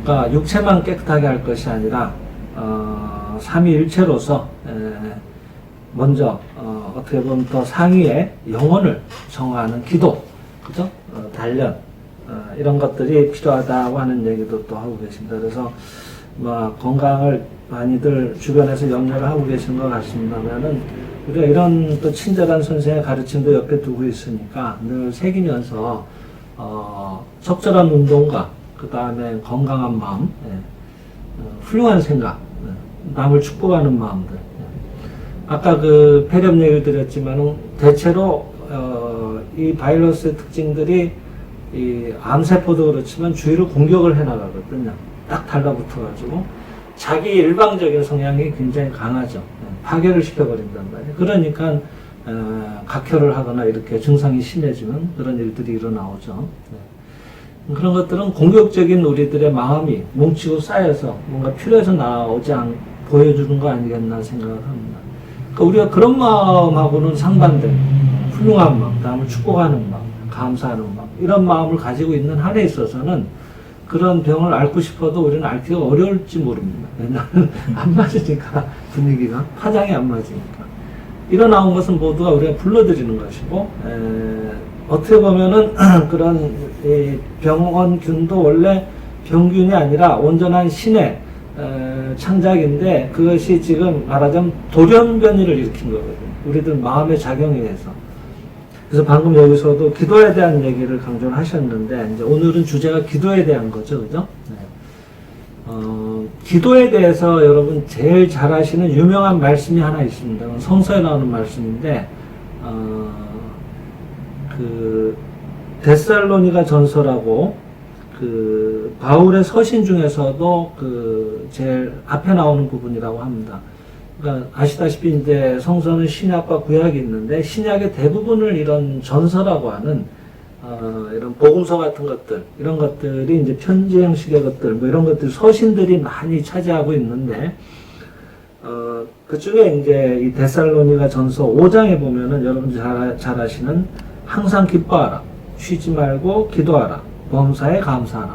그러니까 육체만 깨끗하게 할 것이 아니라 삼위일체로서 먼저 어떻게 보면 더 상위의 영혼을 정화하는 기도, 그죠? 단련 이런 것들이 필요하다고 하는 얘기도 또 하고 계십니다. 그래서 뭐 건강을 많이들 주변에서 염려를 하고 계신 것 같습니다만은 우리가 이런 또 친절한 선생의 가르침도 옆에 두고 있으니까 늘 새기면서 적절한 운동과 그 다음에 건강한 마음, 훌륭한 생각, 남을 축복하는 마음들. 아까 그 폐렴 얘기를 드렸지만은 대체로 이 바이러스의 특징들이 이 암세포도 그렇지만 주위를 공격을 해나가거든요. 딱 달라붙어가지고 자기 일방적인 성향이 굉장히 강하죠. 파괴를 시켜버린단 말이에요. 그러니까 각혈을 하거나 이렇게 증상이 심해지는 그런 일들이 일어나오죠. 그런 것들은 공격적인 우리들의 마음이 뭉치고 쌓여서 뭔가 필요해서 보여주는 거 아니겠나 생각을 합니다. 그러니까 우리가 그런 마음하고는 상반된 훌륭한 마음, 남을 축복하는 마음, 감사하는 마음, 이런 마음을 가지고 있는 한에 있어서는 그런 병을 앓고 싶어도 우리는 앓기가 어려울지 모릅니다. 왜냐하면 안 맞으니까, 분위기가 파장이 안 맞으니까. 일어나온 것은 모두가 우리가 불러들이는 것이고, 어떻게 보면은 그런 병원균도 원래 병균이 아니라 온전한 신의 창작인데, 그것이 지금 말하자면 돌연변이를 일으킨 거거든요. 우리들 마음의 작용에 의해서. 그래서 방금 여기서도 기도에 대한 얘기를 강조를 하셨는데, 이제 오늘은 주제가 기도에 대한 거죠, 그죠? 기도에 대해서 여러분 제일 잘 아시는 유명한 말씀이 하나 있습니다. 성서에 나오는 말씀인데, 그 데살로니가 전서라고 그 바울의 서신 중에서도 그 제일 앞에 나오는 부분이라고 합니다. 그러니까 아시다시피 이제 성서는 신약과 구약이 있는데 신약의 대부분을 이런 전서라고 하는 이런 복음서 같은 것들, 이런 것들이 이제 편지 형식의 것들, 뭐 이런 것들 서신들이 많이 차지하고 있는데 그 중에 이제 이 데살로니가 전서 5장에 보면은 여러분들 잘 아시는 항상 기뻐하라, 쉬지 말고 기도하라, 범사에 감사하라.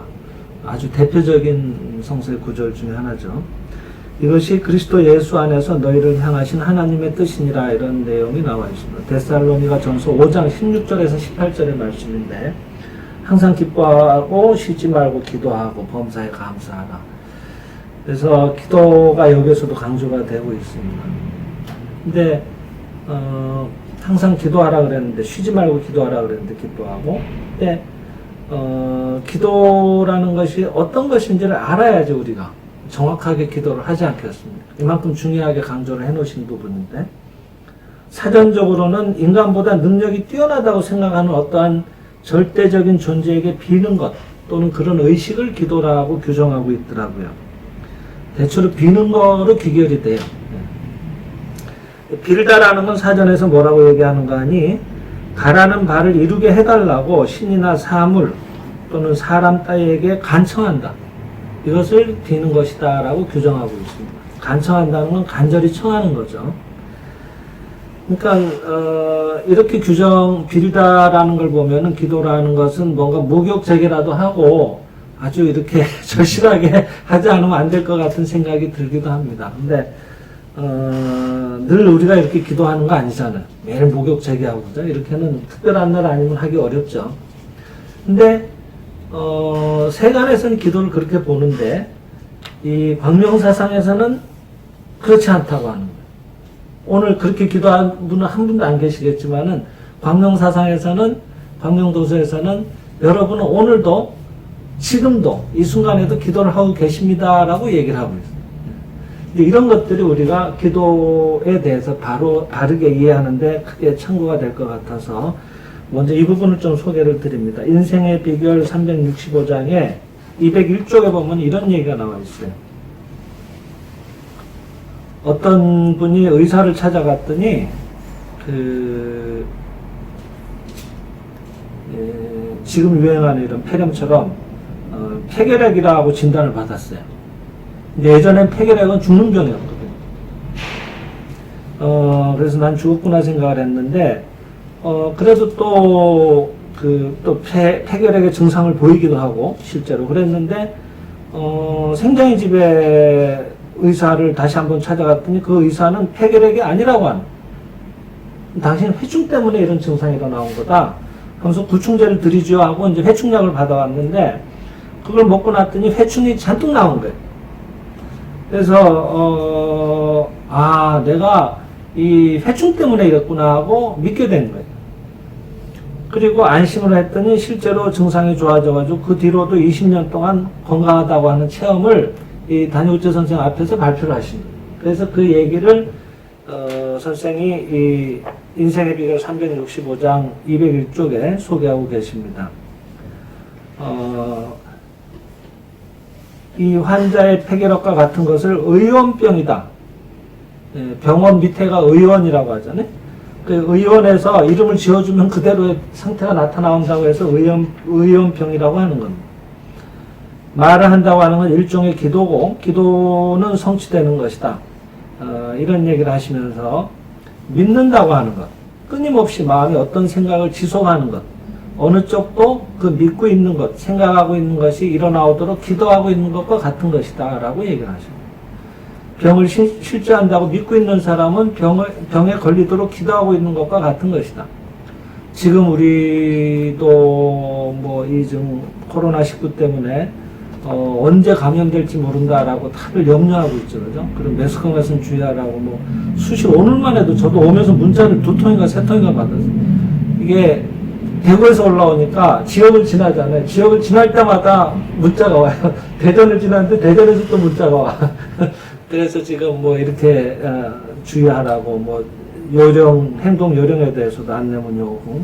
아주 대표적인 성서의 구절 중에 하나죠. 이것이 그리스도 예수 안에서 너희를 향하신 하나님의 뜻이니라, 이런 내용이 나와 있습니다. 데살로니가 전서 5장 16절에서 18절의 말씀인데, 항상 기뻐하고 쉬지 말고 기도하고 범사에 감사하라. 그래서 기도가 여기서도 강조가 되고 있습니다. 근데 항상 기도하라 그랬는데, 쉬지 말고 기도하라 그랬는데 기도하고, 근데 기도라는 것이 어떤 것인지를 알아야지 우리가 정확하게 기도를 하지 않겠습니까? 이만큼 중요하게 강조를 해놓으신 부분인데, 사전적으로는 인간보다 능력이 뛰어나다고 생각하는 어떠한 절대적인 존재에게 비는 것 또는 그런 의식을 기도라고 규정하고 있더라고요. 대체로 비는 거로 귀결이 돼요. 빌다라는 건 사전에서 뭐라고 얘기하는가 하니, 가라는 바를 이루게 해달라고 신이나 사물 또는 사람 따위에게 간청한다. 이것을 비는 것이다 라고 규정하고 있습니다. 간청한다는 건 간절히 청하는 거죠. 그러니까 이렇게 빌다라는 걸 보면은 기도라는 것은 뭔가 목욕제기라도 하고 아주 이렇게 절실하게 하지 않으면 안 될 것 같은 생각이 들기도 합니다. 근데 늘 우리가 이렇게 기도하는 거 아니잖아요. 매일 목욕제기하고 그죠? 이렇게는 특별한 날 아니면 하기 어렵죠. 근데 세간에서는 기도를 그렇게 보는데 이 광명사상에서는 그렇지 않다고 하는 거예요. 오늘 그렇게 기도한 분은 한 분도 안 계시겠지만은 광명사상에서는, 광명도서에서는 여러분은 오늘도 지금도 이 순간에도 기도를 하고 계십니다라고 얘기를 하고 있어요. 이런 것들이 우리가 기도에 대해서 바르게 이해하는데 크게 참고가 될 것 같아서 먼저 이 부분을 좀 소개를 드립니다. 인생의 비결 365장에 201쪽에 보면 이런 얘기가 나와 있어요. 어떤 분이 의사를 찾아갔더니 지금 유행하는 이런 폐렴처럼 폐결핵이라고 진단을 받았어요. 근데 예전엔 폐결핵은 죽는 병이었거든요. 그래서 난 죽었구나 생각을 했는데, 그래도 또 폐결핵의 증상을 보이기도 하고, 실제로. 그랬는데, 생장의 집에 의사를 다시 한번 찾아갔더니 그 의사는 폐결핵이 아니라고 하는. 당신 회충 때문에 이런 증상이 나온 거다. 하면서 구충제를 드리죠 하고 이제 회충약을 받아왔는데 그걸 먹고 났더니 회충이 잔뜩 나온 거예요. 그래서 내가 이 회충 때문에 이랬구나 하고 믿게 된 거예요. 그리고 안심을 했더니 실제로 증상이 좋아져가지고 그 뒤로도 20년 동안 건강하다고 하는 체험을 이 단유우째 선생 앞에서 발표를 하십니다. 그래서 그 얘기를 선생이 이 인생의 비결 365장 201쪽에 소개하고 계십니다. 이 환자의 폐결핵과 같은 것을 의원병이다. 병원 밑에가 의원이라고 하잖아요. 그 의원에서 이름을 지어주면 그대로의 상태가 나타나온다고 해서 의원병이라고 하는 겁니다. 말을 한다고 하는 건 일종의 기도고 기도는 성취되는 것이다. 이런 얘기를 하시면서 믿는다고 하는 것, 끊임없이 마음이 어떤 생각을 지속하는 것, 어느 쪽도 그 믿고 있는 것, 생각하고 있는 것이 일어나오도록 기도하고 있는 것과 같은 것이다 라고 얘기를 하십니다. 병을 실제한다고 믿고 있는 사람은 병에 걸리도록 기도하고 있는 것과 같은 것이다. 지금 우리도 뭐 이 코로나19 때문에 언제 감염될지 모른다라고 다들 염려하고 있죠, 그죠? 그럼 매스컴 것은 주의하라고 뭐 오늘만 해도 저도 오면서 문자를 2통인가 3통인가 받았어요. 이게 대구에서 올라오니까 지역을 지나잖아요. 지역을 지날 때마다 문자가 와요. 대전을 지났는데 대전에서 또 문자가 와. 그래서 지금 뭐 이렇게 주의하라고 뭐 행동 요령에 대해서도 안내문이 오고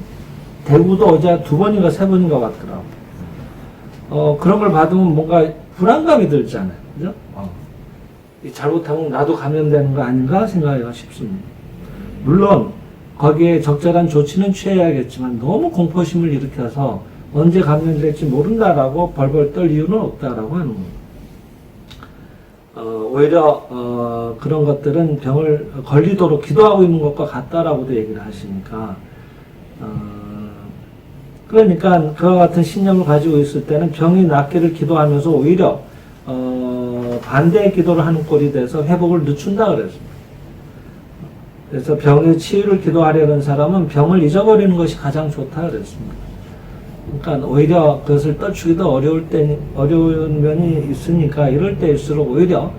대구도 어제 2번인가 3번인가 왔더라고. 그런 걸 받으면 뭔가 불안감이 들잖아요. 그죠? 잘못하면 나도 감염되는 거 아닌가 생각하기가 쉽습니다. 물론, 거기에 적절한 조치는 취해야겠지만 너무 공포심을 일으켜서 언제 감염될지 모른다라고 벌벌 떨 이유는 없다라고 하는 겁니다. 오히려, 그런 것들은 병을 걸리도록 기도하고 있는 것과 같다라고도 얘기를 하시니까, 그러니까 그와 같은 신념을 가지고 있을 때는 병이 낫기를 기도하면서 오히려 반대의 기도를 하는 꼴이 돼서 회복을 늦춘다 그랬습니다. 그래서 병의 치유를 기도하려는 사람은 병을 잊어버리는 것이 가장 좋다 그랬습니다. 그러니까 오히려 그것을 떨치기도 어려운 면이 있으니까 이럴 때일수록 오히려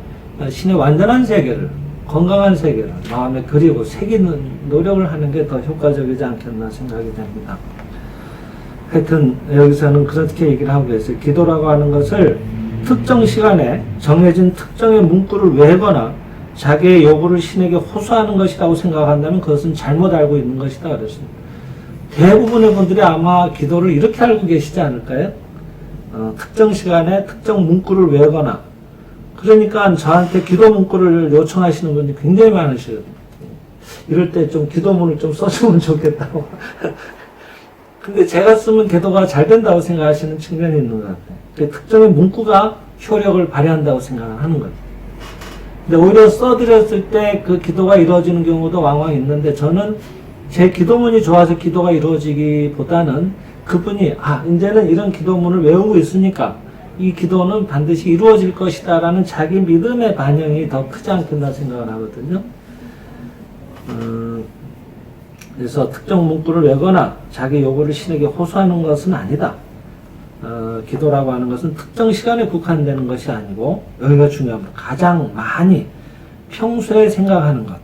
신의 완전한 세계를, 건강한 세계를 마음에 그리고 새기는 노력을 하는 게 더 효과적이지 않겠나 생각이 됩니다. 하여튼 여기서는 그렇게 얘기를 하고 계세요. 기도라고 하는 것을 특정 시간에 정해진 특정의 문구를 외거나 자기의 요구를 신에게 호소하는 것이라고 생각한다면 그것은 잘못 알고 있는 것이다 그랬습니다. 대부분의 분들이 아마 기도를 이렇게 알고 계시지 않을까요? 특정 시간에 특정 문구를 외거나 그러니까 저한테 기도 문구를 요청하시는 분이 굉장히 많으시거든요. 이럴 때 좀 기도문을 좀 써주면 좋겠다고. 근데 제가 쓰면 기도가 잘 된다고 생각하시는 측면이 있는 것 같아요. 특정의 문구가 효력을 발휘한다고 생각을 하는 거죠. 근데 오히려 써드렸을 때 그 기도가 이루어지는 경우도 왕왕 있는데 저는 제 기도문이 좋아서 기도가 이루어지기보다는 그분이 이제는 이런 기도문을 외우고 있으니까 이 기도는 반드시 이루어질 것이다 라는 자기 믿음의 반영이 더 크지 않겠나 생각을 하거든요. 그래서 특정 문구를 외거나 자기 요구를 신에게 호소하는 것은 아니다. 기도라고 하는 것은 특정 시간에 국한되는 것이 아니고 여기가 중요합니다. 가장 많이 평소에 생각하는 것.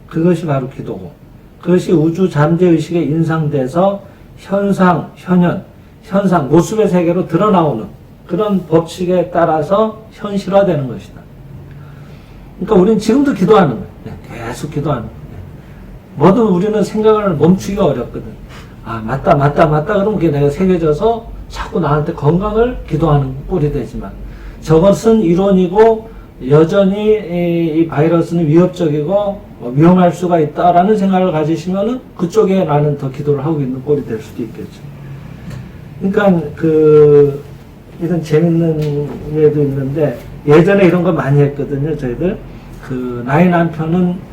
그것이 바로 기도고 그것이 우주 잠재의식에 인상돼서 현상, 모습의 세계로 드러나오는 그런 법칙에 따라서 현실화되는 것이다. 그러니까 우리는 지금도 기도하는 거예요. 계속 기도하는 거예요. 뭐든 우리는 생각을 멈추기가 어렵거든. 맞다. 그러면 그게 내가 새겨져서 자꾸 나한테 건강을 기도하는 꼴이 되지만 저것은 이론이고 여전히 이 바이러스는 위협적이고 위험할 수가 있다라는 생각을 가지시면은 그쪽에 나는 더 기도를 하고 있는 꼴이 될 수도 있겠죠. 그러니까 이런 재밌는 예도 있는데 예전에 이런 거 많이 했거든요. 저희들 나의 남편은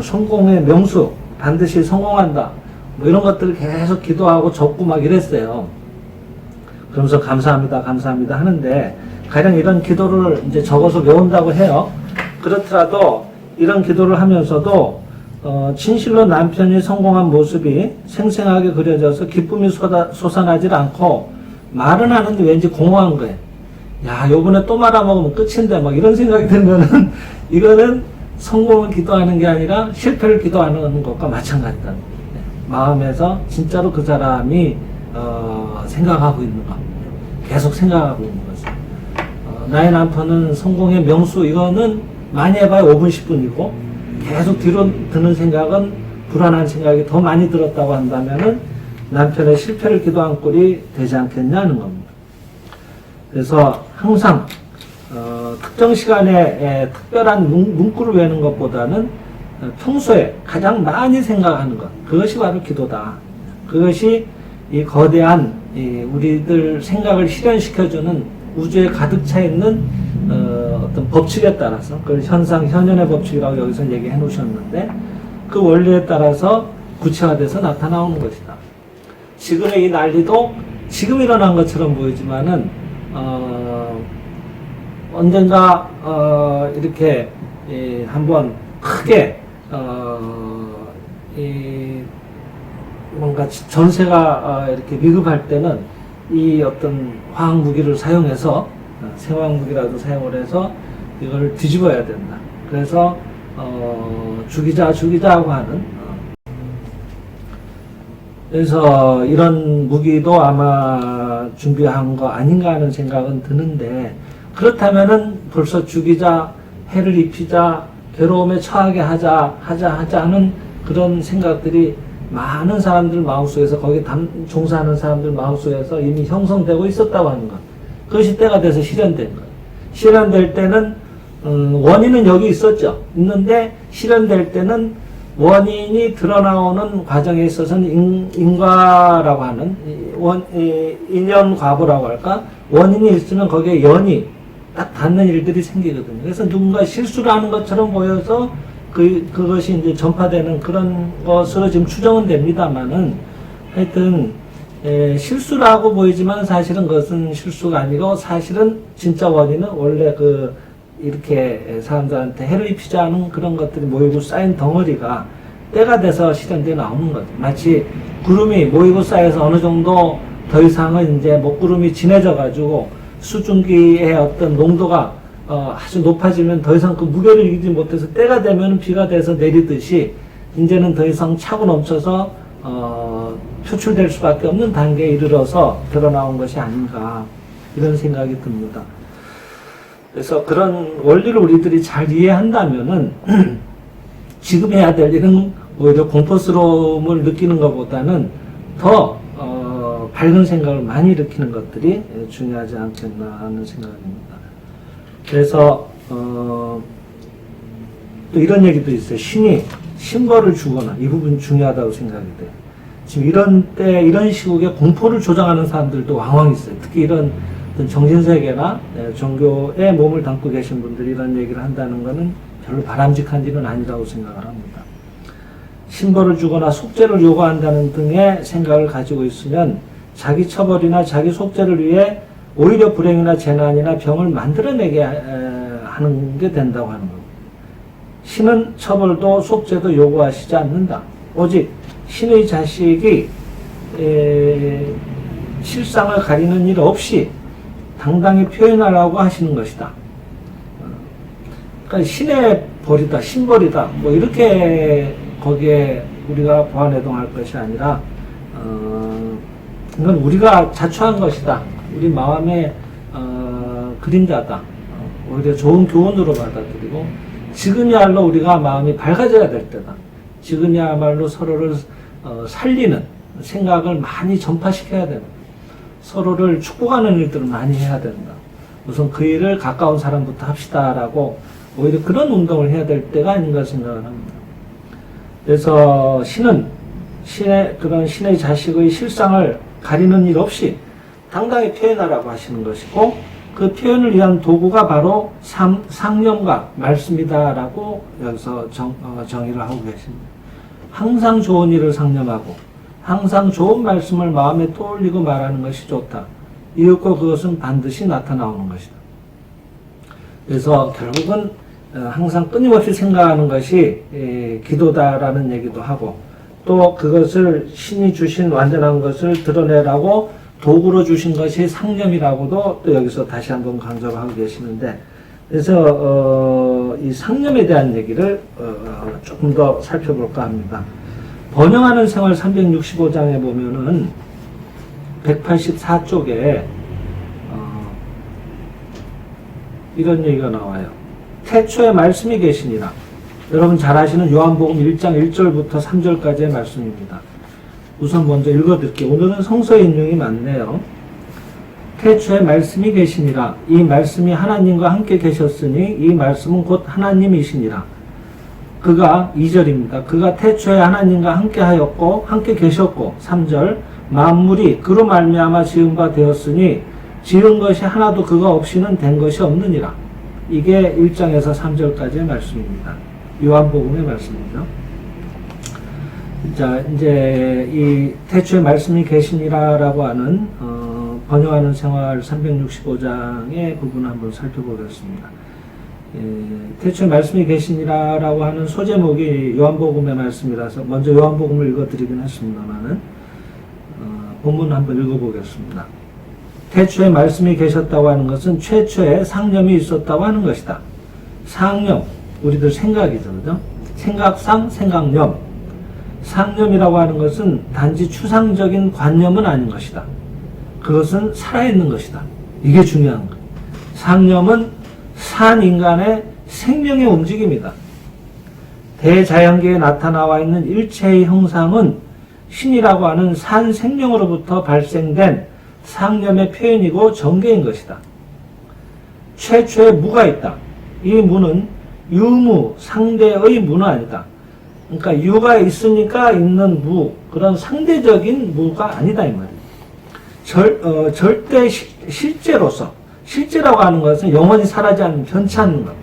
성공의 명수, 반드시 성공한다. 뭐 이런 것들을 계속 기도하고 적고 막 이랬어요. 그러면서 감사합니다 하는데 가령 이런 기도를 이제 적어서 외운다고 해요. 그렇더라도 이런 기도를 하면서도 진실로 남편이 성공한 모습이 생생하게 그려져서 기쁨이 솟아나질 않고 말은 하는데 왠지 공허한 거예요. 야, 요번에 또 말아먹으면 끝인데 막 이런 생각이 들면은 이거는 성공을 기도하는 게 아니라 실패를 기도하는 것과 마찬가지다. 마음에서 진짜로 그 사람이 생각하고 있는 것, 계속 생각하고 있는 것을. 나의 남편은 성공의 명수, 이거는 많이 해봐야 5분 10분이고 계속 뒤로 드는 생각은 불안한 생각이 더 많이 들었다고 한다면은 남편의 실패를 기도한 꼴이 되지 않겠냐는 겁니다. 그래서 항상 특정 시간에 특별한 문구를 외우는 것보다는 평소에 가장 많이 생각하는 것, 그것이 바로 기도다. 그것이 이 거대한 우리들 생각을 실현시켜주는 우주에 가득 차 있는 어떤 법칙에 따라서, 그걸 현현의 법칙이라고 여기서 얘기해 놓으셨는데, 그 원리에 따라서 구체화돼서 나타나오는 것이다. 지금의 이 난리도 지금 일어난 것처럼 보이지만은 언젠가 이렇게 한번 크게 뭔가 전세가 이렇게 위급할 때는 이 어떤 화학 무기를 사용해서 생화학 무기라도 사용을 해서 이걸 뒤집어야 된다. 그래서 죽이자 하고 하는 그래서 이런 무기도 아마 준비한 거 아닌가 하는 생각은 드는데, 그렇다면은 벌써 죽이자, 해를 입히자, 괴로움에 처하게 하자 하는 그런 생각들이 많은 사람들 마음속에서, 거기에 종사하는 사람들 마음속에서 이미 형성되고 있었다고 하는 것. 그것이 때가 돼서 실현된 것. 실현될 때는 원인은 여기 있었죠. 있는데 실현될 때는 원인이 드러나오는 과정에 있어서는 인과라고 하는 인연과보라고 할까? 원인이 있으면 거기에 연이 딱 닿는 일들이 생기거든요. 그래서 누군가 실수를 하는 것처럼 보여서 그것이 이제 전파되는 그런 것으로 지금 추정은 됩니다만은, 하여튼 실수라고 보이지만 사실은 그것은 실수가 아니고, 사실은 진짜 원인은 원래 이렇게 사람들한테 해를 입히지 않은 그런 것들이 모이고 쌓인 덩어리가 때가 돼서 실현되어 나오는 거죠. 마치 구름이 모이고 쌓여서 어느 정도 더 이상은 이제 먹구름이 진해져 가지고 수증기의 어떤 농도가 아주 높아지면 더 이상 그 무게를 이기지 못해서 때가 되면 비가 돼서 내리듯이, 이제는 더 이상 차고 넘쳐서 표출될 수밖에 없는 단계에 이르러서 드러나온 것이 아닌가, 이런 생각이 듭니다. 그래서 그런 원리를 우리들이 잘 이해한다면은 지금 해야 될 일은 오히려 공포스러움을 느끼는 것보다는 더 밝은 생각을 많이 일으키는 것들이 중요하지 않겠나 하는 생각입니다. 그래서 또 이런 얘기도 있어요. 신이 신벌을 주거나, 이 부분 중요하다고 생각이 돼요. 지금 이런 시국에 공포를 조장하는 사람들도 왕왕 있어요. 특히 이런 정신세계나 종교에 몸을 담고 계신 분들이 이런 얘기를 한다는 것은 별로 바람직한 일은 아니라고 생각을 합니다. 신벌을 주거나 속죄를 요구한다는 등의 생각을 가지고 있으면 자기 처벌이나 자기 속죄를 위해 오히려 불행이나 재난이나 병을 만들어내게 하는 게 된다고 하는 겁니다. 신은 처벌도 속죄도 요구하시지 않는다. 오직 신의 자식이 실상을 가리는 일 없이 당당히 표현하라고 하시는 것이다. 그러니까 신의 벌이다, 신벌이다, 뭐 이렇게 거기에 우리가 보완해동할 것이 아니라 이건 우리가 자초한 것이다. 우리 마음의 그림자다. 오히려 좋은 교훈으로 받아들이고, 지금이야말로 우리가 마음이 밝아져야 될 때다. 지금이야말로 서로를 살리는 생각을 많이 전파시켜야 된다. 서로를 축복하는 일들을 많이 해야 된다. 우선 그 일을 가까운 사람부터 합시다라고 오히려 그런 운동을 해야 될 때가 아닌가 생각을 합니다. 그래서 신의 자식의 실상을 가리는 일 없이 당당히 표현하라고 하시는 것이고, 그 표현을 위한 도구가 바로 상념과 말씀이다라고 여기서 정의를 하고 계십니다. 항상 좋은 일을 상념하고 항상 좋은 말씀을 마음에 떠올리고 말하는 것이 좋다. 이윽고 그것은 반드시 나타나오는 것이다. 그래서 결국은 항상 끊임없이 생각하는 것이 기도다라는 얘기도 하고, 또 그것을 신이 주신 완전한 것을 드러내라고 도구로 주신 것이 상념이라고도 또 여기서 다시 한번 강조를 하고 계시는데, 그래서 이 상념에 대한 얘기를 조금 더 살펴볼까 합니다. 번영하는 생활 365장에 보면은 184쪽에 이런 얘기가 나와요. 태초에 말씀이 계시니라. 여러분 잘 아시는 요한복음 1장 1절부터 3절까지의 말씀입니다. 우선 먼저 읽어드릴게요. 오늘은 성서 인용이 많네요. 태초에 말씀이 계시니라. 이 말씀이 하나님과 함께 계셨으니 이 말씀은 곧 하나님이시니라. 그가 2절입니다. 그가 태초에 하나님과 함께 하였고 함께 계셨고 3절 만물이 그로 말미암아 지은 바 되었으니 지은 것이 하나도 그가 없이는 된 것이 없느니라. 이게 1장에서 3절까지의 말씀입니다. 요한복음의 말씀이죠. 자, 이제 이 태초에 말씀이 계시니라라고 하는 번영하는 생활 365장의 부분을 한번 살펴보겠습니다. 태초에 말씀이 계시니라라고 하는 소제목이 요한복음의 말씀이라서 먼저 요한복음을 읽어드리긴 했습니다만은 본문 한번 읽어보겠습니다. 태초에 말씀이 계셨다고 하는 것은 최초에 상념이 있었다고 하는 것이다. 상념, 우리들 생각이죠, 그죠? 생각상, 생각념. 상념이라고 하는 것은 단지 추상적인 관념은 아닌 것이다. 그것은 살아있는 것이다. 이게 중요한 거예요. 상념은 산 인간의 생명의 움직임이다. 대자연계에 나타나와 있는 일체의 형상은 신이라고 하는 산 생명으로부터 발생된 상념의 표현이고 전개인 것이다. 최초에 무가 있다. 이 무는 유무, 상대의 무는 아니다. 그러니까 유가 있으니까 있는 무, 그런 상대적인 무가 아니다 이 말이에요. 절대 실제로서, 실제라고 하는 것은 영원히 사라지지 않는 변치 않는 것,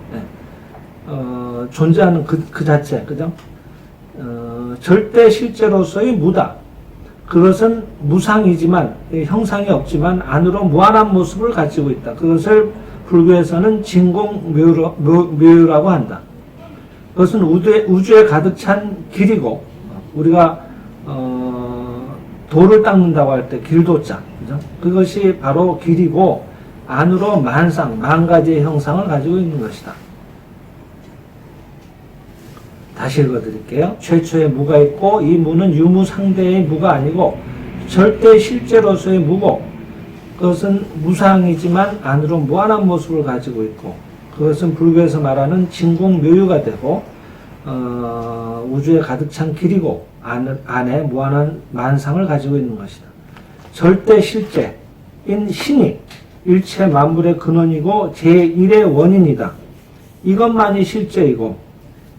존재하는 그 자체, 그죠? 절대 실제로서의 무다. 그것은 무상이지만, 형상이 없지만 안으로 무한한 모습을 가지고 있다. 그것을 불교에서는 진공묘유라고 한다. 그것은 우주에 가득 찬 길이고, 우리가 돌을 닦는다고 할 때 길도자, 그죠? 그것이 바로 길이고 안으로 만 가지의 형상을 가지고 있는 것이다. 다시 읽어드릴게요. 최초에 무가 있고 이 무는 유무상대의 무가 아니고 절대 실제로서의 무고, 그것은 무상이지만 안으로 무한한 모습을 가지고 있고, 그것은 불교에서 말하는 진공묘유가 되고 우주에 가득 찬 길이고 안에 무한한 만상을 가지고 있는 것이다. 절대 실제인 신이 일체 만물의 근원이고 제1의 원인이다. 이것만이 실제이고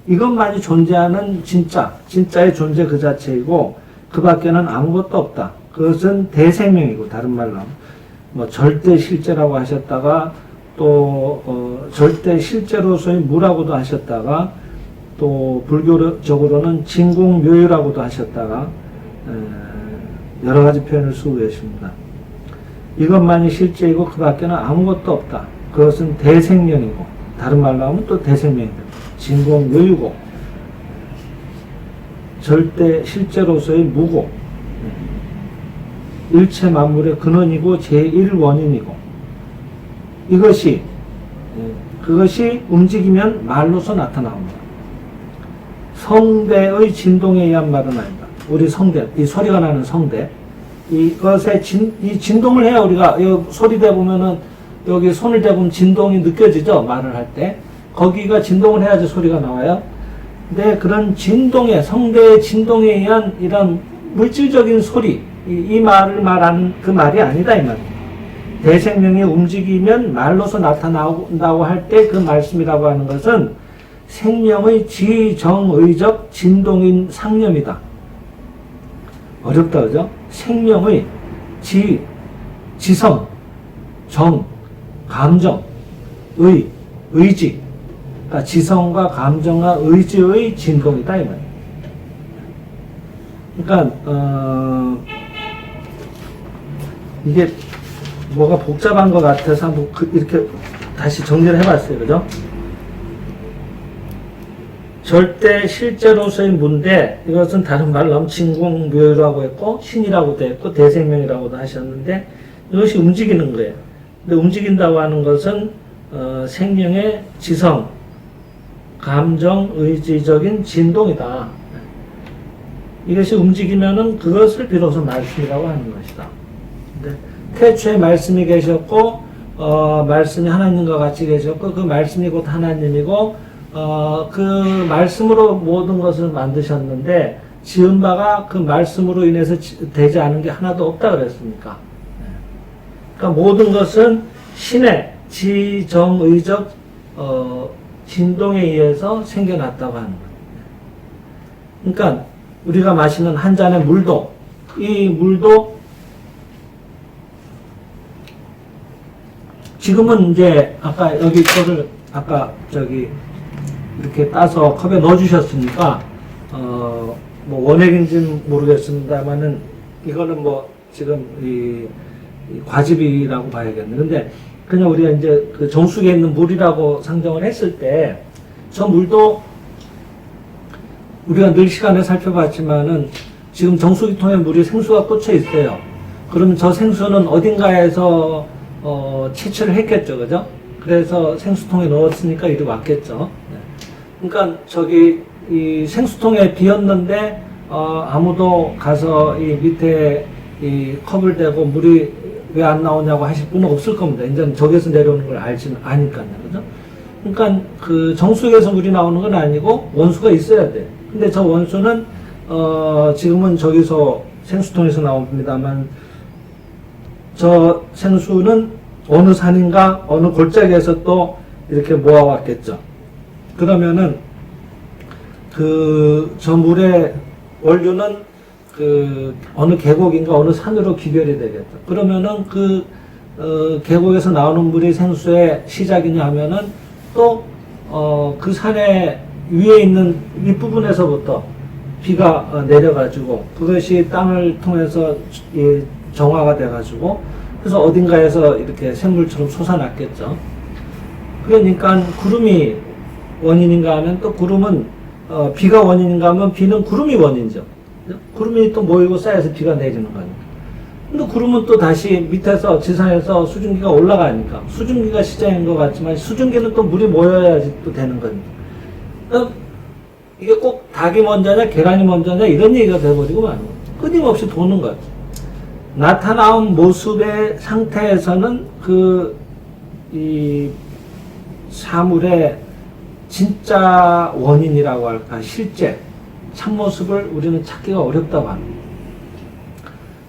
이것만이 존재하는 진짜의 존재 그 자체이고 그 밖에는 아무것도 없다. 그것은 대생명이고, 다른 말로 뭐 절대 실제라고 하셨다가 또 절대 실제로서의 무라고도 하셨다가 또 불교적으로는 진공묘유라고도 하셨다가 여러 가지 표현을 쓰고 계십니다. 이것만이 실제이고 그 밖에는 아무것도 없다. 그것은 대생명이고, 다른 말로 하면 또 대생명이다. 진공묘유고 절대 실제로서의 무고, 일체 만물의 근원이고 제1원인이고, 그것이 움직이면 말로서 나타나옵니다. 성대의 진동에 의한 말은 아니다. 우리 성대, 이 소리가 나는 성대, 이것에 이 진동을 해야 우리가 소리 대보면은 여기 손을 대보면 진동이 느껴지죠? 말을 할 때. 거기가 진동을 해야지 소리가 나와요. 근데 그런 진동에, 성대의 진동에 의한 이런 물질적인 소리, 이 말을 말하는 그 말이 아니다 이 말이에요. 대생명이 움직이면 말로서 나타나온다고 할 때 그 말씀이라고 하는 것은 생명의 지정의적 진동인 상념이다. 어렵다, 그죠? 생명의 지성, 정, 감정, 의지. 그러니까 지성과 감정과 의지의 진동이다, 이 말이에요. 그러니까, 이게 뭐가 복잡한 것 같아서 이렇게 다시 정리를 해봤어요. 그죠? 절대 실제로서의 문대, 이것은 다른 말로 하면 진공묘라고 했고, 신이라고도 했고, 대생명이라고도 하셨는데, 이것이 움직이는 거예요. 근데 움직인다고 하는 것은, 생명의 지성, 감정, 의지적인 진동이다. 이것이 움직이면은 그것을 비로소 말씀이라고 하는 것이다. 근데 태초에 말씀이 계셨고, 말씀이 하나님과 같이 계셨고, 그 말씀이 곧 하나님이고, 그 말씀으로 모든 것을 만드셨는데, 지은 바가 그 말씀으로 인해서 되지 않은 게 하나도 없다 그랬습니까? 그러니까 모든 것은 신의 지정의적, 진동에 의해서 생겨났다고 하는 거예요. 그러니까 우리가 마시는 한 잔의 물도, 이 물도 지금은 이제 아까 여기 거를 아까 저기 이렇게 따서 컵에 넣어 주셨으니까 뭐 원액인지는 모르겠습니다만은 이거는 뭐 지금 이 과즙이라고 봐야겠네. 근데 그냥 우리가 이제 그 정수기에 있는 물이라고 상정을 했을 때 저 물도 우리가 늘 시간에 살펴봤지만은 지금 정수기통에 물이 생수가 꽂혀 있어요. 그러면 저 생수는 어딘가에서 채취를 했겠죠, 그죠? 그래서 생수통에 넣었으니까 이리 왔겠죠. 그러니까 저기 이 생수통에 비었는데 아무도 가서 이 밑에 이 컵을 대고 물이 왜 안 나오냐고 하실 분은 없을 겁니다. 이제 저기서 내려오는 걸 아니까요, 그죠? 그러니까 그 정수기에서 물이 나오는 건 아니고 원수가 있어야 돼. 근데 저 원수는 지금은 저기서 생수통에서 나옵니다만 저 생수는 어느 산인가 어느 골짜기에서 또 이렇게 모아왔겠죠. 그러면은 그 저 물의 원료는 그 어느 계곡인가 어느 산으로 기별이 되겠죠. 그러면은 그 계곡에서 나오는 물이 생수의 시작이냐 하면은 또 그 산의 위에 있는 윗부분에서부터 비가 내려가지고 그것이 땅을 통해서 정화가 돼가지고 그래서 어딘가에서 이렇게 샘물처럼 솟아났겠죠. 그러니까 구름이 원인인가 하면 또 구름은 비가 원인인가 하면 비는 구름이 원인이죠. 구름이 또 모이고 쌓여서 비가 내리는 거니까. 근데 구름은 또 다시 밑에서 지상에서 수증기가 올라가니까 수증기가 시작인 것 같지만 수증기는 또 물이 모여야지 또 되는 겁니다. 이게 꼭 닭이 먼저냐 계란이 먼저냐 이런 얘기가 돼버리고 마는 거죠. 끊임없이 도는 거죠. 나타나온 모습의 상태에서는 이 사물의 진짜 원인이라고 할까 실제 참모습을 우리는 찾기가 어렵다고 합니다.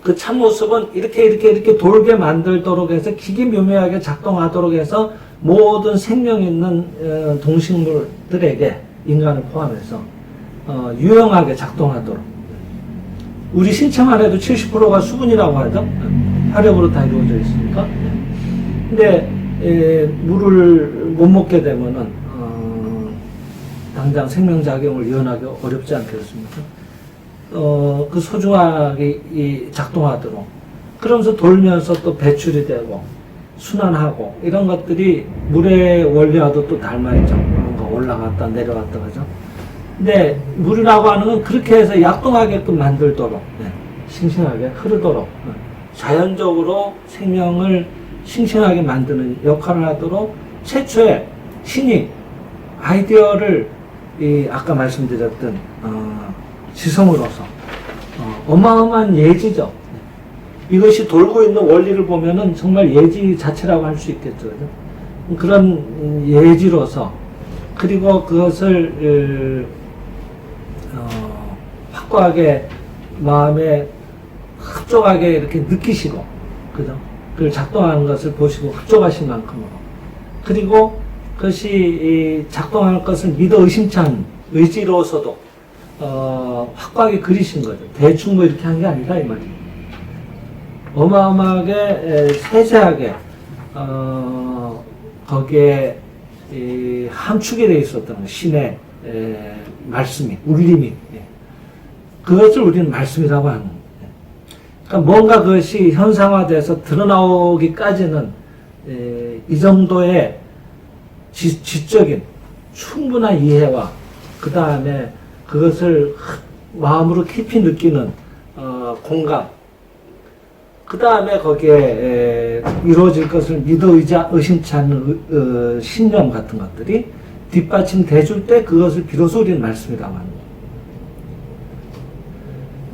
그 참모습은 이렇게 돌게 만들도록 해서 기기묘묘하게 작동하도록 해서 모든 생명 있는 동식물들에게 인간을 포함해서 유용하게 작동하도록. 우리 신체만 해도 70%가 수분이라고 하죠. 화력으로 다 이루어져 있으니까. 근데 물을 못 먹게 되면은 당장 생명작용을 이어나기 어렵지 않겠습니까? 그 소중하게 작동하도록. 그러면서 돌면서 또 배출이 되고, 순환하고, 이런 것들이 물의 원리와도 또 닮아있죠. 뭔가 올라갔다 내려갔다 하죠. 근데 물이라고 하는 건 그렇게 해서 약동하게끔 만들도록, 싱싱하게 흐르도록, 자연적으로 생명을 싱싱하게 만드는 역할을 하도록 최초에 신이 아이디어를 아까 말씀드렸던 지성으로서 어마어마한 예지죠. 이것이 돌고 있는 원리를 보면은 정말 예지 자체라고 할 수 있겠죠. 그죠? 그런 예지로서 그리고 그것을 확고하게 마음에 흡족하게 이렇게 느끼시고 그죠? 그걸 작동하는 것을 보시고 흡족하신 만큼으로 그리고 그것이 작동할 것을 믿어 의심치 않은 의지로서도 확고하게 그리신 거죠. 대충 뭐 이렇게 한 게 아니라 이 말이에요. 어마어마하게 세세하게 거기에 함축이 되어 있었던 거예요. 신의 말씀이 울림이 그것을 우리는 말씀이라고 하는 거예요. 그러니까 뭔가 그것이 현상화돼서 드러나오기까지는 이 정도의 지적인 충분한 이해와 그 다음에 그것을 마음으로 깊이 느끼는 공감, 그 다음에 거기에 이루어질 것을 믿어 의심치 않는 신념 같은 것들이 뒷받침돼 줄 때 그것을 비로소 우리는 말씀이라고 하는 거예요.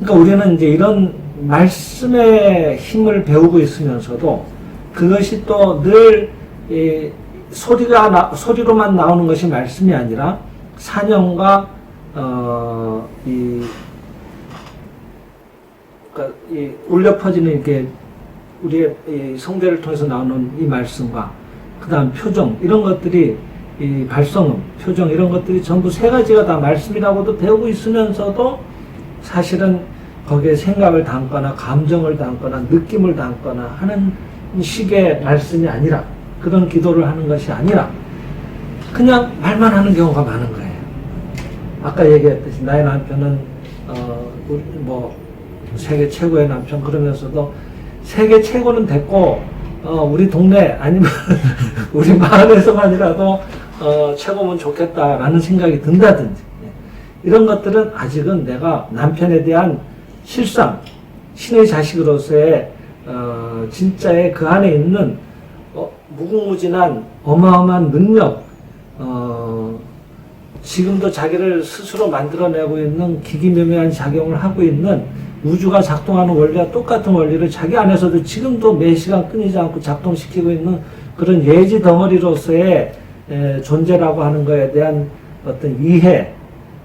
그러니까 우리는 이제 이런 말씀의 힘을 배우고 있으면서도 그것이 또 늘 소리로만 나오는 것이 말씀이 아니라 사명과 그러니까 울려 퍼지는 이게 우리의 이 성대를 통해서 나오는 이 말씀과 그 다음 표정 이런 것들이 이 발성음, 표정 이런 것들이 전부 세 가지가 다 말씀이라고도 배우고 있으면서도 사실은 거기에 생각을 담거나 감정을 담거나 느낌을 담거나 하는 식의 말씀이 아니라 그런 기도를 하는 것이 아니라 그냥 말만 하는 경우가 많은 거예요. 아까 얘기했듯이 나의 남편은 세계 최고의 남편 그러면서도 세계 최고는 됐고 우리 동네 아니면 우리 마을에서만이라도 최고면 좋겠다라는 생각이 든다든지 이런 것들은 아직은 내가 남편에 대한 실상 신의 자식으로서의 진짜의 그 안에 있는 무궁무진한 어마어마한 능력 지금도 자기를 스스로 만들어내고 있는 기기묘묘한 작용을 하고 있는 우주가 작동하는 원리와 똑같은 원리를 자기 안에서도 지금도 매 시간 끊이지 않고 작동시키고 있는 그런 예지 덩어리로서의 존재라고 하는 것에 대한 어떤 이해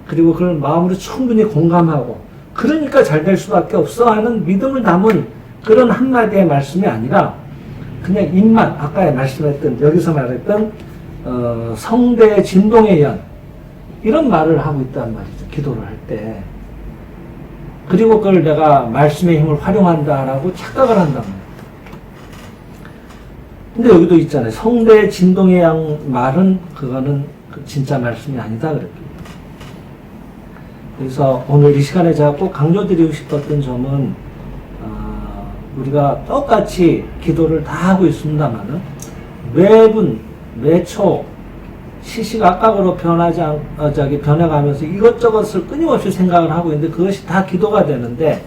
그리고 그걸 마음으로 충분히 공감하고 그러니까 잘 될 수밖에 없어 하는 믿음을 담은 그런 한마디의 말씀이 아니라 그냥 입만 아까 말씀했던 여기서 말했던 성대의 진동에 의한 이런 말을 하고 있단 말이죠. 기도를 할 때. 그리고 그걸 내가 말씀의 힘을 활용한다라고 착각을 한단 말이에요. 근데 여기도 있잖아요. 성대의 진동에 의한 말은 그거는 진짜 말씀이 아니다 그랬거든요. 그래서 오늘 이 시간에 제가 꼭 강조드리고 싶었던 점은 우리가 똑같이 기도를 다 하고 있습니다만은 매분 매초 시시각각으로 변해가면서 이것저것을 끊임없이 생각을 하고 있는데 그것이 다 기도가 되는데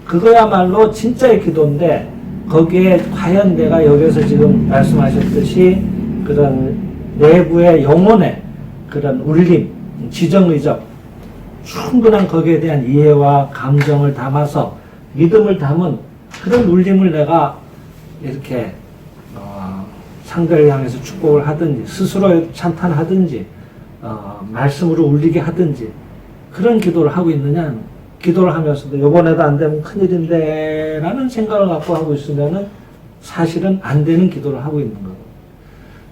그거야말로 진짜의 기도인데 거기에 과연 내가 여기서 지금 말씀하셨듯이 그런 내부의 영혼의 그런 울림, 지정의적 충분한 거기에 대한 이해와 감정을 담아서 믿음을 담은 그런 울림을 내가 이렇게 상대를 향해서 축복을 하든지 스스로 찬탄하든지 말씀으로 울리게 하든지 그런 기도를 하고 있느냐 기도를 하면서도 이번에도 안 되면 큰일인데 라는 생각을 갖고 하고 있으면은 사실은 안 되는 기도를 하고 있는 거예요.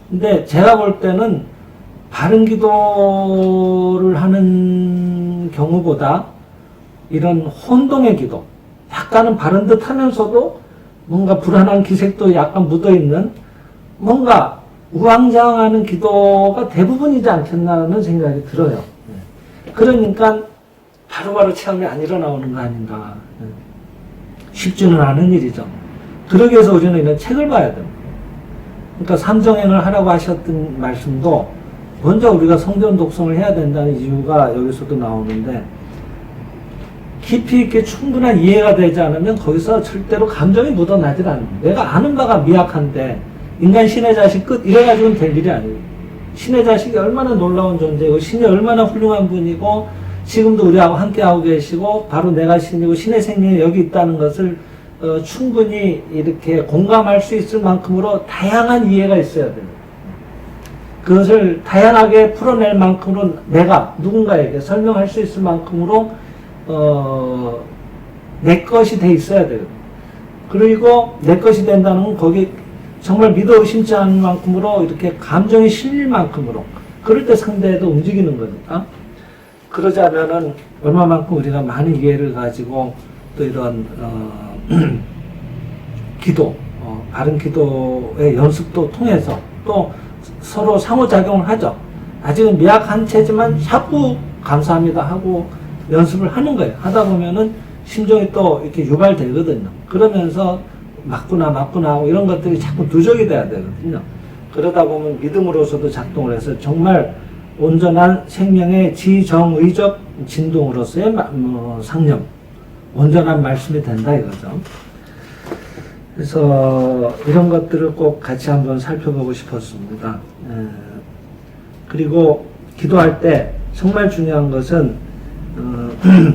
근데 제가 볼 때는 바른 기도를 하는 경우보다 이런 혼동의 기도 약간은 바른 듯 하면서도 뭔가 불안한 기색도 약간 묻어있는 뭔가 우왕좌왕하는 기도가 대부분이지 않겠나라는 생각이 들어요. 그러니까 바로바로 체험이 안 일어나오는 거 아닌가. 쉽지는 않은 일이죠. 그러기 위해서 우리는 이런 책을 봐야 됩니다. 그러니까 삼정행을 하라고 하셨던 말씀도 먼저 우리가 성경 독성을 해야 된다는 이유가 여기서도 나오는데 깊이 있게 충분한 이해가 되지 않으면 거기서 절대로 감정이 묻어나질 않습니다. 내가 아는 바가 미약한데 인간 신의 자식 끝 이래가지고는 될 일이 아니에요. 신의 자식이 얼마나 놀라운 존재고 신이 얼마나 훌륭한 분이고 지금도 우리하고 함께하고 계시고 바로 내가 신이고 신의 생명이 여기 있다는 것을 충분히 이렇게 공감할 수 있을 만큼으로 다양한 이해가 있어야 돼요. 그것을 다양하게 풀어낼 만큼으로 내가 누군가에게 설명할 수 있을 만큼으로 내 것이 돼 있어야 돼요. 그리고 내 것이 된다는 건 거기 정말 믿어 의심치 않을 만큼으로 이렇게 감정이 실릴 만큼으로 그럴 때 상대도 움직이는 거니까 그러자면은 얼마만큼 우리가 많은 이해를 가지고 또 이런 기도 바른 기도의 연습도 통해서 또 서로 상호작용을 하죠. 아직은 미약한 채지만 자꾸 감사합니다 하고 연습을 하는 거예요. 하다 보면은 심정이 또 이렇게 유발되거든요. 그러면서 맞구나 하고 이런 것들이 자꾸 누적이 돼야 되거든요. 그러다 보면 믿음으로서도 작동을 해서 정말 온전한 생명의 지정의적 진동으로서의 상념, 온전한 말씀이 된다 이거죠. 그래서 이런 것들을 꼭 같이 한번 살펴보고 싶었습니다. 그리고 기도할 때 정말 중요한 것은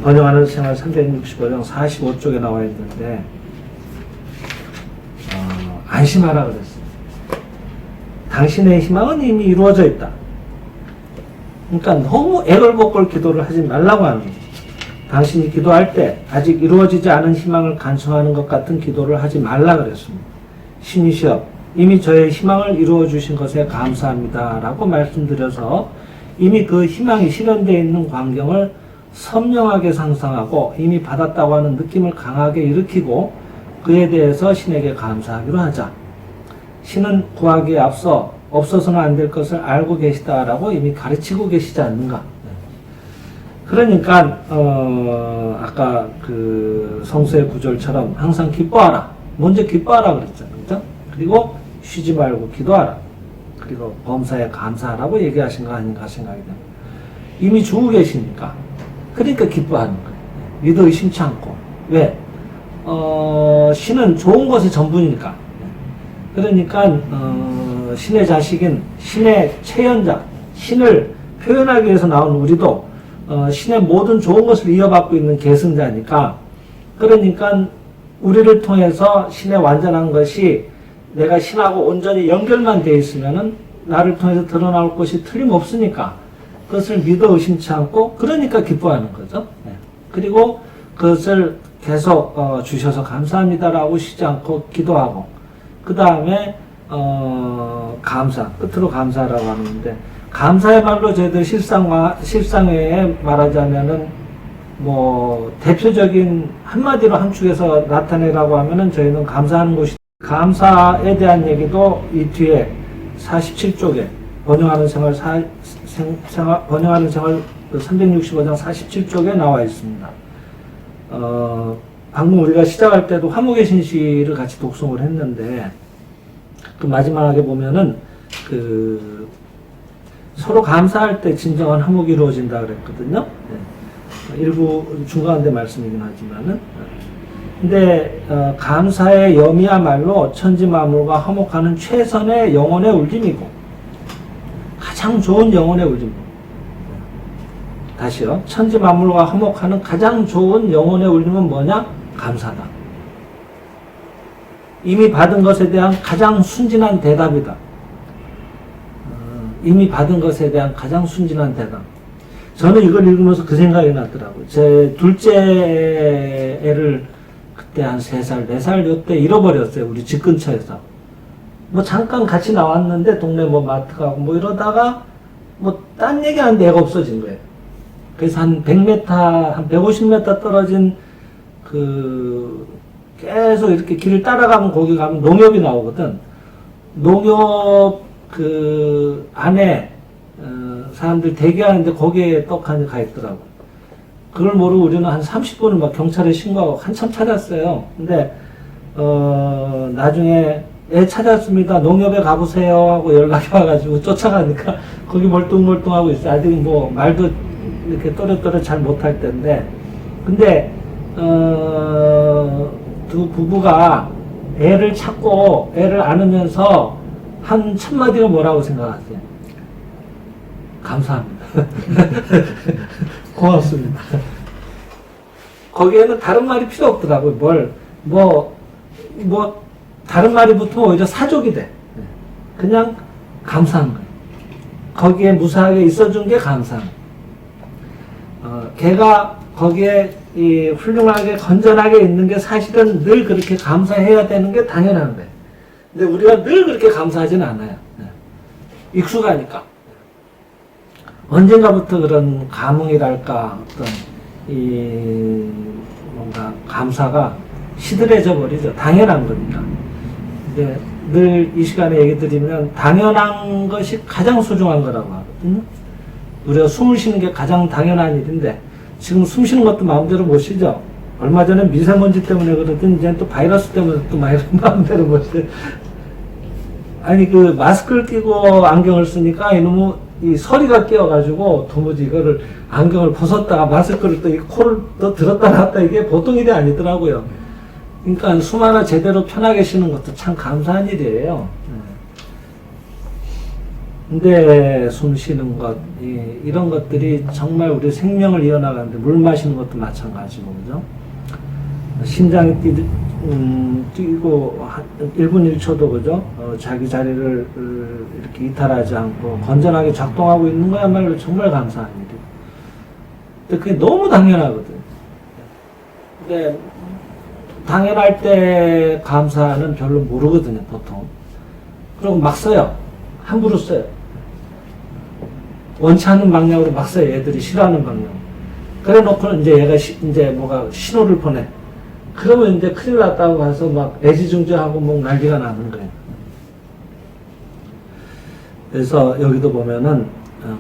번영하는 생활 365장 45쪽에 나와 있는데 안심하라 그랬어요. 당신의 희망은 이미 이루어져 있다. 그러니까 너무 애걸복걸 기도를 하지 말라고 하는 거죠. 당신이 기도할 때 아직 이루어지지 않은 희망을 간청하는 것 같은 기도를 하지 말라 그랬습니다. 신이시여 이미 저의 희망을 이루어 주신 것에 감사합니다 라고 말씀드려서 이미 그 희망이 실현되어 있는 광경을 선명하게 상상하고 이미 받았다고 하는 느낌을 강하게 일으키고 그에 대해서 신에게 감사하기로 하자. 신은 구하기에 앞서 없어서는 안 될 것을 알고 계시다라고 이미 가르치고 계시지 않는가. 그러니까 아까 그 성서의 구절처럼 항상 기뻐하라. 먼저 기뻐하라 그랬잖아요. 그죠? 그리고 쉬지 말고 기도하라. 그리고 범사에 감사하라고 얘기하신 거 아닌가 생각이 됩니다. 이미 주고 계시니까. 그러니까 기뻐하는 거예요. 믿어 의심치 않고. 왜? 신은 좋은 것의 전부니까. 그러니까 신의 자식인 신의 체현자, 신을 표현하기 위해서 나온 우리도 신의 모든 좋은 것을 이어받고 있는 계승자니까, 그러니까 우리를 통해서 신의 완전한 것이 내가 신하고 온전히 연결만 되어 있으면은 나를 통해서 드러나올 것이 틀림없으니까 그것을 믿어 의심치 않고, 그러니까 기뻐하는 거죠. 그리고 그것을 계속 주셔서 감사합니다라고 쉬지 않고 기도하고, 그 다음에 감사, 끝으로 감사라고 하는데, 감사야말로 저희들 실상회에 말하자면은 뭐 대표적인 한마디로 함축해서 나타내라고 하면은 저희는 감사하는 것이, 감사에 대한 얘기도 이 뒤에 47쪽에 번영하는 생활 365장 47쪽에 나와 있습니다. 방금 우리가 시작할 때도 화목의신시를 같이 독송을 했는데, 그 마지막에 보면은 그 서로 감사할 때 진정한 화목이 이루어진다 그랬거든요. 일부 중간대 말씀이긴 하지만은, 근데 감사의 염이야말로 천지 만물과 화목하는 최선의 영혼의 울림이고 가장 좋은 영혼의 울림. 다시요. 천지 만물과 화목하는 가장 좋은 영혼의 울림은 뭐냐? 감사다. 이미 받은 것에 대한 가장 순진한 대답이다. 이미 받은 것에 대한 가장 순진한 대답. 저는 이걸 읽으면서 그 생각이 나더라고요. 제 둘째 애를 그때 한 3살, 4살 요때 잃어버렸어요. 우리 집 근처에서. 뭐 잠깐 같이 나왔는데 동네 뭐 마트 가고 뭐 이러다가 뭐 딴 얘기하는데 애가 없어진 거예요. 그래서 한 100m, 한 150m 떨어진 계속 이렇게 길을 따라가면 거기 가면 농협이 나오거든. 농협 안에 사람들 대기하는데 거기에 떡하니 가 있더라고. 그걸 모르고 우리는 한 30분을 막 경찰에 신고하고 한참 찾았어요. 근데 나중에 찾았습니다. 농협에 가보세요 하고 연락이 와가지고 쫓아가니까 거기 멀뚱멀뚱하고 있어요. 아직 뭐 말도 이렇게 또렷또렷 잘 못할 때인데, 근데 두 부부가 애를 찾고 애를 안으면서 한 첫마디가 뭐라고 생각하세요? 감사합니다. 고맙습니다. 거기에는 다른 말이 필요 없더라고요. 다른 말이 붙으면 오히려 사족이 돼. 그냥 감사한 거예요. 거기에 무사하게 있어준 게 감사한 거예요. 걔가 거기에 훌륭하게 건전하게 있는 게 사실은 늘 그렇게 감사해야 되는 게 당연한 거예요. 근데 우리가 늘 그렇게 감사하지는 않아요. 익숙하니까. 언젠가부터 그런 감흥이랄까, 어떤 뭔가 감사가 시들해져 버리죠. 당연한 거니까. 근데 늘 이 시간에 얘기 드리면 당연한 것이 가장 소중한 거라고 하거든요. 우리가 숨을 쉬는 게 가장 당연한 일인데, 지금 숨 쉬는 것도 마음대로 못 쉬죠. 얼마 전에 미세먼지 때문에 그러든 이제 또 바이러스 때문에 또 마음대로 못 쉬죠. 아니 그 마스크를 끼고 안경을 쓰니까 이놈의 이 소리가 끼어가지고 도무지 이거를 안경을 벗었다가 마스크를 또 이 코를 또 들었다 놨다 이게 보통 일이 아니더라고요. 그러니까 숨 하나 제대로 편하게 쉬는 것도 참 감사한 일이에요. 근데 숨 쉬는 것, 이런 것들이 정말 우리 생명을 이어나가는데 물 마시는 것도 마찬가지고, 그죠? 심장이 뛰고 1분 1초도 그죠? 자기 자리를 이렇게 이탈하지 않고 건전하게 작동하고 있는 거야말로 정말 감사한 일이에요. 근데 그게 너무 당연하거든요. 근데 당연할 때 감사는 별로 모르거든요, 보통. 그리고 막 써요. 함부로 써요. 원치 않는 방향으로 막 써요. 애들이 싫어하는 방향. 그래 놓고는 이제 얘가 이제 뭐가 신호를 보내. 그러면 이제 큰일 났다고 가서 막 애지중지하고 뭐 난리가 나는 거예요. 그래서 여기도 보면은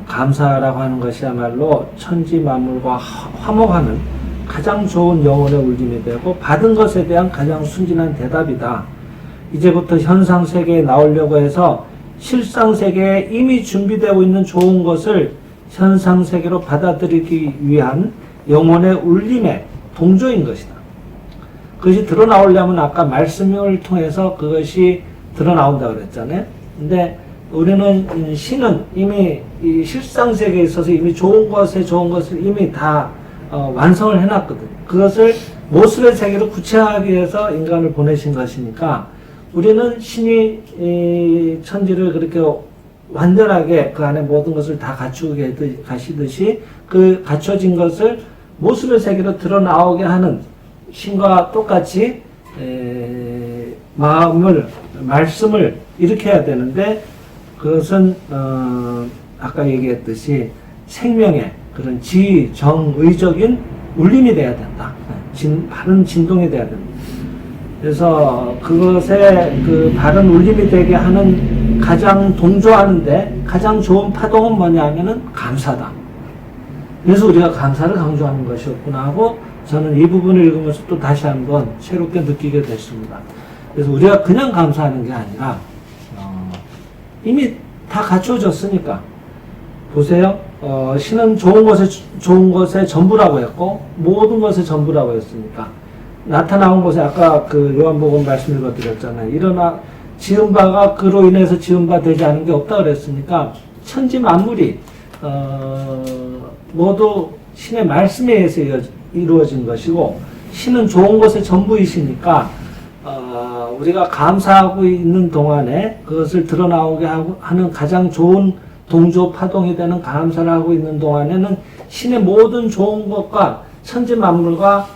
감사라고 하는 것이야말로 천지 만물과 화목하는 가장 좋은 영혼의 울림이 되고 받은 것에 대한 가장 순진한 대답이다. 이제부터 현상 세계에 나오려고 해서 실상 세계에 이미 준비되고 있는 좋은 것을 현상 세계로 받아들이기 위한 영혼의 울림의 동조인 것이다. 그것이 드러나오려면 아까 말씀을 통해서 그것이 드러나온다고 그랬잖아요. 근데 우리는 신은 이미 이 실상 세계에 있어서 이미 좋은 것을 이미 다 완성을 해놨거든요. 그것을 모습의 세계로 구체화하기 위해서 인간을 보내신 것이니까 우리는 신이 이 천지를 그렇게 완전하게 그 안에 모든 것을 다 갖추고 가시듯이 그 갖춰진 것을 모습의 세계로 드러나오게 하는 신과 똑같이 말씀을 일으켜야 되는데 그것은 아까 얘기했듯이 생명의 그런 지, 정, 의적인 울림이 돼야 된다. 바른 진동이 돼야 된다. 그래서 그것에 그 바른 울림이 되게 하는 가장 동조하는데 가장 좋은 파동은 뭐냐면은 감사다. 그래서 우리가 감사를 강조하는 것이었구나 하고 저는 이 부분을 읽으면서 또 다시 한번 새롭게 느끼게 됐습니다. 그래서 우리가 그냥 감사하는 게 아니라 이미 다 갖춰졌으니까 보세요. 신은 좋은 것의 전부라고 했고 모든 것의 전부라고 했으니까 나타나온 것에 아까 그 요한복음 말씀 읽어드렸잖아요. 일어나 지은 바가 그로 인해서 지은 바 되지 않은 게 없다 그랬으니까 천지 만물이 모두 신의 말씀에 의해서 이루어진 것이고 신은 좋은 것의 전부이시니까 우리가 감사하고 있는 동안에 그것을 드러나오게 하는 가장 좋은 동조 파동이 되는 감사를 하고 있는 동안에는 신의 모든 좋은 것과 천지 만물과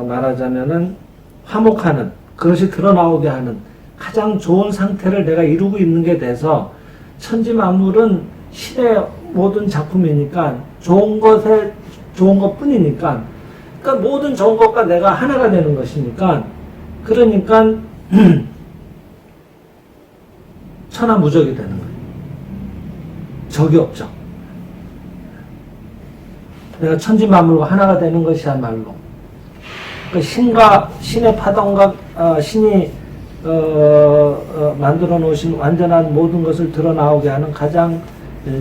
말하자면은 화목하는 그것이 드러나오게 하는 가장 좋은 상태를 내가 이루고 있는 게 돼서 천지 만물은 신의 모든 작품이니까 좋은 것에 좋은 것뿐이니까 그러니까 모든 좋은 것과 내가 하나가 되는 것이니까 그러니까 천하무적이 되는 거예요. 적이 없죠. 내가 천지 만물과 하나가 되는 것이야말로 그러니까 신의 파동과 신이 만들어 놓으신 완전한 모든 것을 드러나오게 하는 가장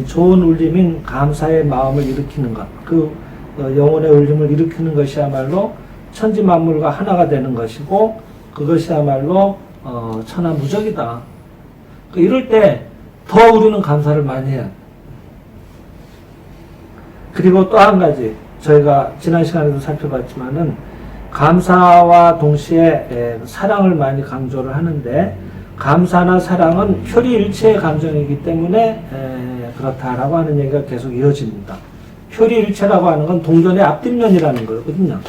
좋은 울림인 감사의 마음을 일으키는 것, 그 영혼의 울림을 일으키는 것이야말로 천지 만물과 하나가 되는 것이고 그것이야말로 천하무적이다. 이럴 때 더 우리는 감사를 많이 해야 돼. 그리고 또 한 가지 저희가 지난 시간에도 살펴봤지만은 감사와 동시에 사랑을 많이 강조를 하는데 감사나 사랑은 표리일체의 감정이기 때문에 그렇다라고 하는 얘기가 계속 이어집니다. 표리일체라고 하는 건 동전의 앞뒷면이라는 거거든요.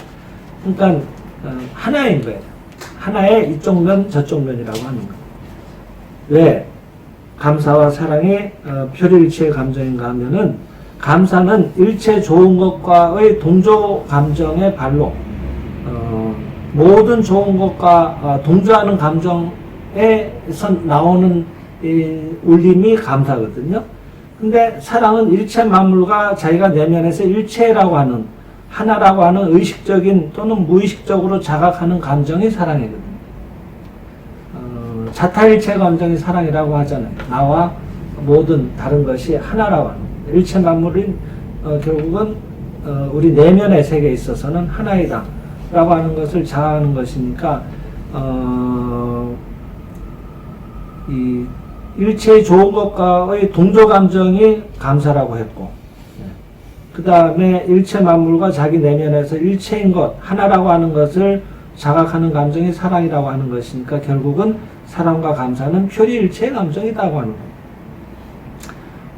그러니까 하나인 거예요. 하나의 이쪽 면 저쪽 면이라고 하는 거예요. 왜 감사와 사랑이 표리일체의 감정인가 하면은 감사는 일체 좋은 것과의 동조 감정의 발로 모든 좋은 것과 동조하는 감정에서 나오는 울림이 감사거든요. 근데 사랑은 일체 만물과 자기가 내면에서 일체라고 하는 하나라고 하는 의식적인 또는 무의식적으로 자각하는 감정이 사랑이거든요. 자타일체 감정이 사랑이라고 하잖아요. 나와 모든 다른 것이 하나라고 하는 거예요. 일체 만물은 결국은 우리 내면의 세계에 있어서는 하나이다 라고 하는 것을 자아하는 것이니까 이 일체의 좋은 것과의 동조 감정이 감사라고 했고, 그 다음에 일체 만물과 자기 내면에서 일체인 것, 하나라고 하는 것을 자각하는 감정이 사랑이라고 하는 것이니까 결국은 사랑과 감사는 표리일체의 감정이라고 하는 거예요.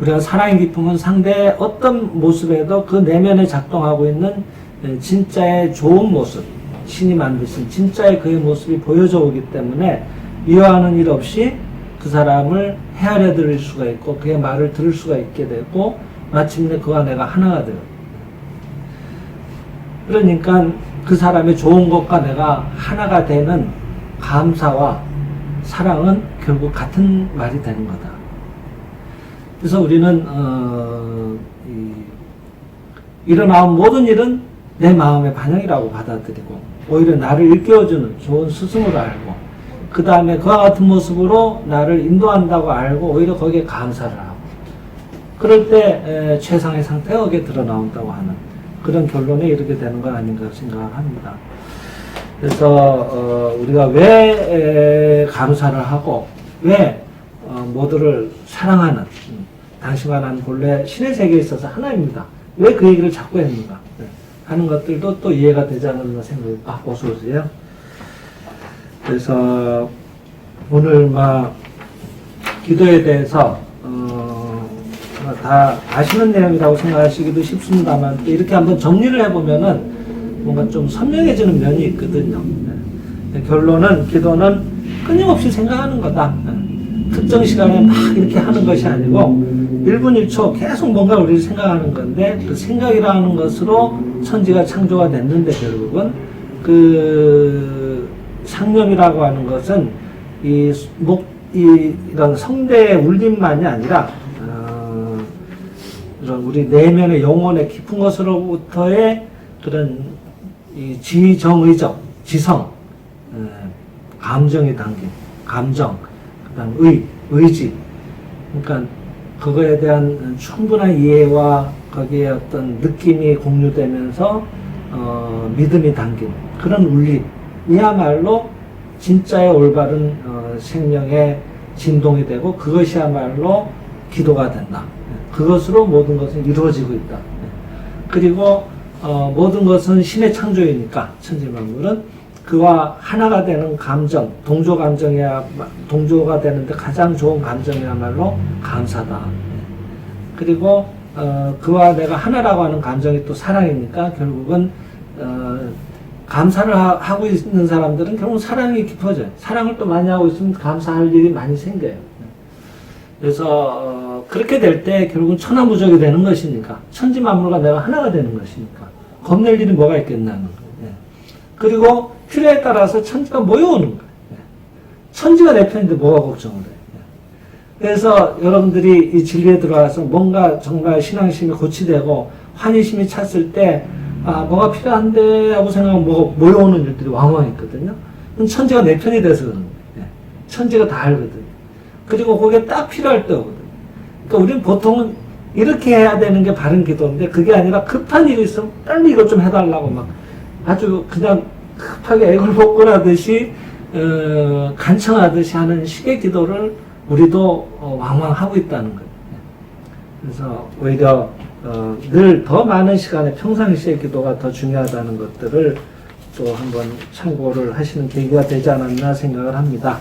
우리가 사랑의 기쁨은 상대의 어떤 모습에도 그 내면에 작동하고 있는 진짜의 좋은 모습, 신이 만드신 진짜의 그의 모습이 보여져 오기 때문에 미워하는 일 없이 그 사람을 헤아려 들을 수가 있고 그의 말을 들을 수가 있게 되고 마침내 그와 내가 하나가 돼요. 그러니까 그 사람의 좋은 것과 내가 하나가 되는 감사와 사랑은 결국 같은 말이 되는 거다. 그래서 우리는 일어나온 모든 일은 내 마음의 반영이라고 받아들이고 오히려 나를 일깨워주는 좋은 스승으로 알고 그 다음에 그와 같은 모습으로 나를 인도한다고 알고 오히려 거기에 감사를 하고 그럴 때 최상의 상태가 거기에 드러나온다고 하는 그런 결론에 이르게 되는 건 아닌가 생각을 합니다. 그래서 우리가 왜 감사를 하고 왜 모두를 사랑하는 당시만 한 본래 신의 세계에 있어서 하나입니다. 왜 그 얘기를 자꾸 했는가 하는 것들도 또 이해가 되지 않았나 생각이 어서 오세요. 그래서 오늘 기도에 대해서 다 아시는 내용이라고 생각하시기도 쉽습니다만 이렇게 한번 정리를 해보면은 뭔가 좀 선명해지는 면이 있거든요. 결론은 기도는 끊임없이 생각하는 거다. 특정 시간에 막 이렇게 하는 것이 아니고 1분 1초 계속 뭔가 우리를 생각하는 건데 그 생각이라는 것으로 천지가 창조가 됐는데 결국은 그 상념이라고 하는 것은 이런 성대의 울림만이 아니라 이런 우리 내면의 영혼의 깊은 것으로부터의 그런 이 지정의적 지성 감정이 담긴 감정 그다음 의지 그러니까 그거에 대한 충분한 이해와 거기에 어떤 느낌이 공유되면서 믿음이 담긴 그런 울림이야말로 진짜의 올바른 생명의 진동이 되고 그것이야말로 기도가 된다. 그것으로 모든 것은 이루어지고 있다. 그리고 모든 것은 신의 창조이니까 천지만물은 그와 하나가 되는 감정, 동조가 되는데 가장 좋은 감정이야말로 감사다. 그리고 그와 내가 하나라고 하는 감정이 또 사랑이니까 결국은 감사를 하고 있는 사람들은 결국 사랑이 깊어져요. 사랑을 또 많이 하고 있으면 감사할 일이 많이 생겨요. 그래서 그렇게 될 때 결국은 천하무적이 되는 것이니까 천지만물과 내가 하나가 되는 것이니까 겁낼 일이 뭐가 있겠나는 거예요. 그리고 필요에 따라서 천지가 모여오는 거예요. 천지가 내 편인데 뭐가 걱정을 해요. 그래서 여러분들이 이 진리에 들어와서 뭔가 정말 신앙심이 고취되고 환희심이 찼을 때 뭐가 필요한데 하고 생각하면 뭐가 모여오는 일들이 왕왕 있거든요. 그럼 천지가 내 편이 돼서 그런 거예요. 천지가 다 알거든요. 그리고 그게 딱 필요할 때 오거든요. 그러니까 우리는 보통은 이렇게 해야 되는 게 바른 기도인데 그게 아니라 급한 일이 있으면 빨리 이것 좀 해달라고 막 아주 그냥 급하게 애걸복걸 하듯이 간청하듯이 하는 식의 기도를 우리도 왕왕 하고 있다는 거예요. 그래서 오히려 늘 더 많은 시간에 평상시의 기도가 더 중요하다는 것들을 또 한번 참고를 하시는 계기가 되지 않았나 생각을 합니다.